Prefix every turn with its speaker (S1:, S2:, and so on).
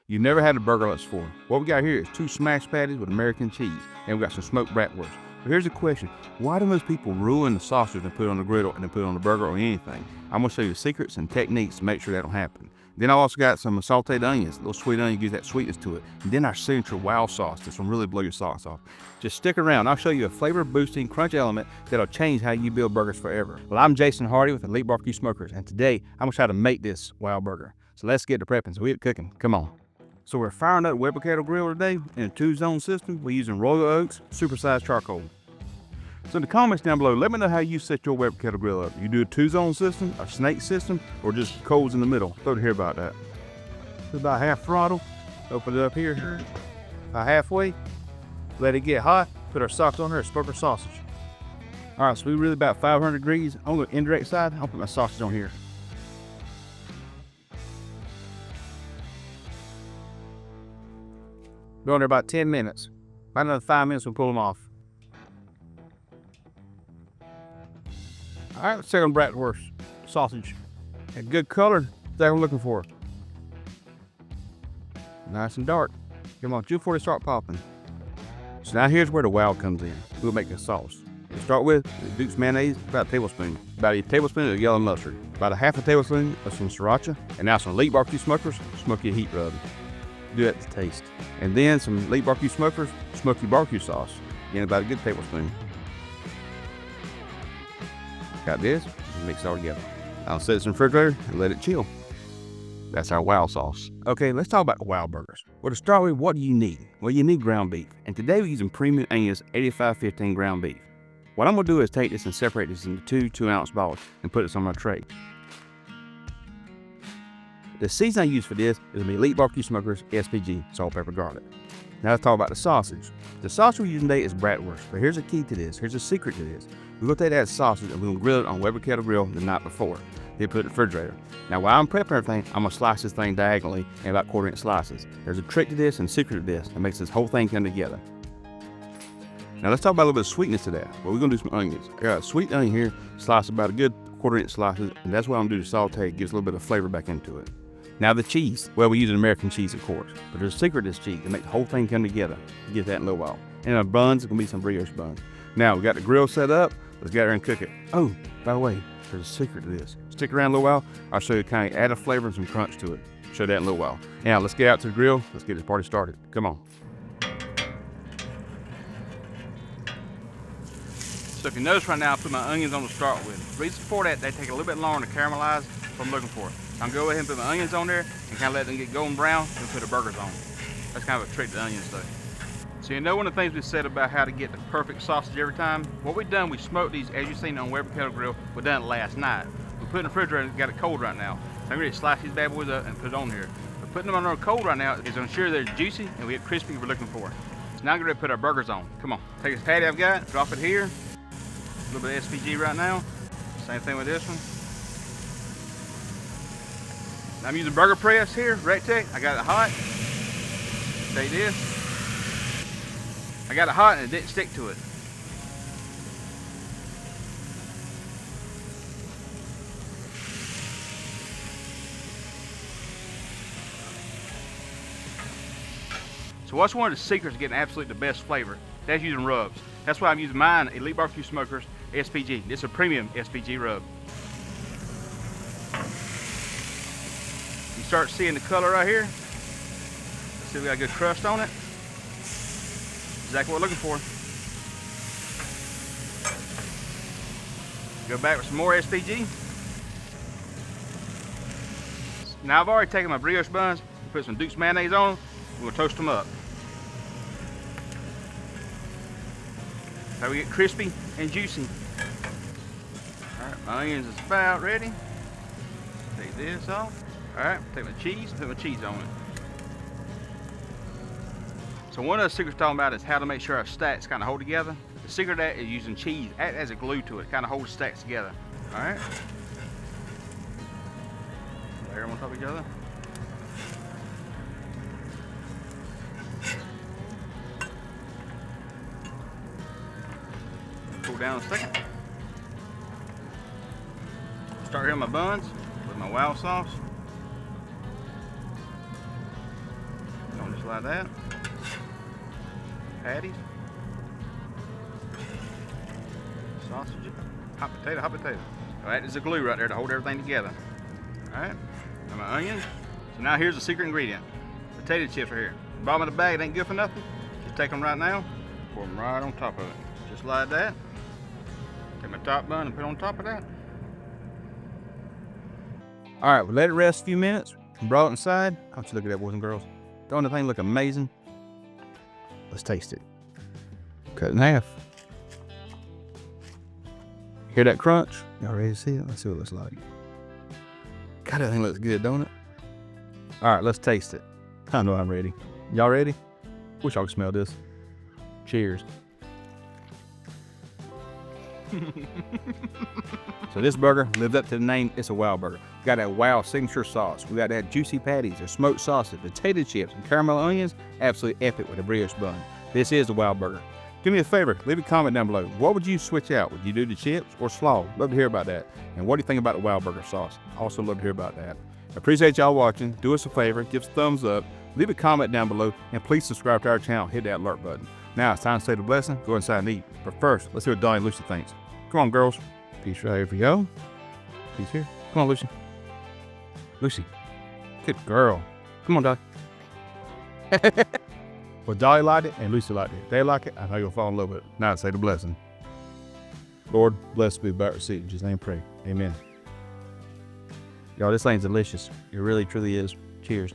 S1: You've never had a burger like this before. What we got here is 2 smashed patties with American cheese, and we got some smoked bratwurst. But here's the question: why do most people ruin the sausage and put it on the griddle and then put it on the burger or anything? I'm gonna show you the secrets and techniques to make sure that don't happen. Then I also got some sauteed onions, little sweet onion, gives that sweetness to it. And then our signature wow sauce that's gonna really blow your socks off. Just stick around, I'll show you a flavor boosting crunch element that'll change how you build burgers forever. Well, I'm Jason Hardy with Elite Barbecue Smokers, and today I'm gonna try to make this wow burger. So let's get to prepping, so we get cooking, come on. So we're firing up the Weber Kettle Grill today in a 2-zone system. We're using Royal Oaks supersized charcoal. So in the comments down below, let me know how you set your Weber Kettle Grill up. You do a 2-zone system, a snake system, or just coals in the middle? Throw to hear about that. It's about half throttle. Open it up here, about halfway. Let it get hot. Put our socks on there, smoke our sausage. All right, so we're really about 500 degrees. On the indirect side, I'll put my sausage on here. Go on there about 10 minutes. About another 5 minutes, we'll pull them off. All right, let's check on bratwurst sausage. A good color, that's what we're looking for. Nice and dark. Come on, just before they start popping. So now here's where the wow comes in. We'll make the sauce. To start with, the Duke's mayonnaise, about a tablespoon. About a tablespoon of yellow mustard. About a half a tablespoon of some sriracha. And now some Elite Barbecue Smokers Smoky Heat Rub. Do that to taste. And then some Elite Barbecue Smokers Smoky Barbecue Sauce. Again, about a good tablespoon. Got this, mix it all together. I'll set it in the refrigerator and let it chill. That's our wow sauce. Okay, let's talk about wow burgers. Well, to start with, what do you need? Well, you need ground beef. And today we're using Premium Angus 8515 ground beef. What I'm gonna do is take this and separate this into 2 2-ounce balls and put this on my tray. The season I use for this is the Elite Barbecue Smokers SPG salt, pepper, garlic. Now let's talk about the sausage. The sausage we're using today is bratwurst, but here's a key to this. Here's a secret to this. We're gonna take that sausage and we're gonna grill it on Weber Kettle Grill the night before. Then put it in the refrigerator. Now while I'm prepping everything, I'm gonna slice this thing diagonally in about 1/4-inch slices. There's a trick to this and secret to this that makes this whole thing come together. Now let's talk about a little bit of sweetness to that. Well, we're gonna do some onions. I got a sweet onion here, sliced about a good 1/4-inch slices, and that's what I'm gonna do to saute, gives a little bit of flavor back into it. Now the cheese, well, we use American cheese, of course, but there's a secret to this cheese to make the whole thing come together. Get that in a little while. And our buns, it's gonna be some brioche buns. Now we got the grill set up, let's get there and cook it. Oh, by the way, there's a secret to this. Stick around a little while, I'll show you kind of add a flavor and some crunch to it. Show that in a little while. Now let's get out to the grill, let's get this party started. Come on. So if you notice right now, I put my onions on to start with. The reason for that, they take a little bit longer to caramelize what I'm looking for. I'm gonna go ahead and put my onions on there and kind of let them get golden brown and put the burgers on. That's kind of a trick to onions though. So you know one of the things we said about how to get the perfect sausage every time? What we've done, we smoked these, as you've seen on Weber Kettle Grill, we done it last night. We put it in the refrigerator, got it cold right now. So I'm ready to slice these bad boys up and put it on here. But putting them on there cold right now is to ensure they're juicy and we get crispy we're looking for. So now I'm ready to put our burgers on. Come on, take this patty I've got, drop it here. A little bit of SPG right now. Same thing with this one. I'm using burger press here, Rectech. I got it hot. Take this. I got it hot and it didn't stick to it. So what's one of the secrets to getting absolutely the best flavor? That's using rubs. That's why I'm using mine, Elite Barbecue Smokers SPG. This is a premium SPG rub. You start seeing the color right here. See, we got a good crust on it. Exactly what we're looking for. Go back with some more SPG. Now I've already taken my brioche buns, put some Duke's mayonnaise on them. We're gonna toast them up. How we get crispy and juicy. All right, my onions is about ready. Take this off. All right, take my cheese, put my cheese on it. So one of the secrets talking about is how to make sure our stacks kind of hold together. The secret of that is using cheese as a glue to it, kind of holds stacks together. All right. Layer them on top of each other. Cool down a second. Start here on my buns with my wow sauce. like that. Patties. Sausages. Hot potato, hot potato. So that is the glue right there to hold everything together. Alright. And my onions. So now here's the secret ingredient. Potato chips are here. Bottom of the bag, it ain't good for nothing. Just take them right now, pour them right on top of it. Just like that. Take my top bun and put it on top of that. Alright, we'll let it rest a few minutes. Brought it inside. I want you to look at that, boys and girls. Don't the thing look amazing? Let's taste it. Cut it in half. Hear that crunch? Y'all ready to see it? Let's see what it looks like. God, that thing looks good, don't it? Alright, let's taste it. I know I'm ready. Y'all ready? Wish y'all could smell this. Cheers. So this burger lives up to the name. It's a wow burger. Got that wow signature sauce. We got that juicy patties, the smoked sausage, potato chips, and caramel onions. Absolutely epic with a brioche bun. This is the wow burger. Do me a favor, leave a comment down below. What would you switch out? Would you do the chips or slaw? Love to hear about that. And what do you think about the wow burger sauce? Also love to hear about that. Appreciate y'all watching. Do us a favor, give us a thumbs up, leave a comment down below, and please subscribe to our channel. Hit that alert button. Now it's time to say the blessing. Go inside and eat. But first, let's see what Donnie and Lucy thinks. Come on, girls. Peace right here for you. Peace here. Come on, Lucy. Lucy. Good girl. Come on, Dolly. Well, Dolly liked it and Lucy liked it. They like it, I know you'll fall in love with it. Now say the blessing. Lord, blessed be about receipt. In Jesus' name pray. Amen. Y'all, this thing's delicious. It really, truly is. Cheers.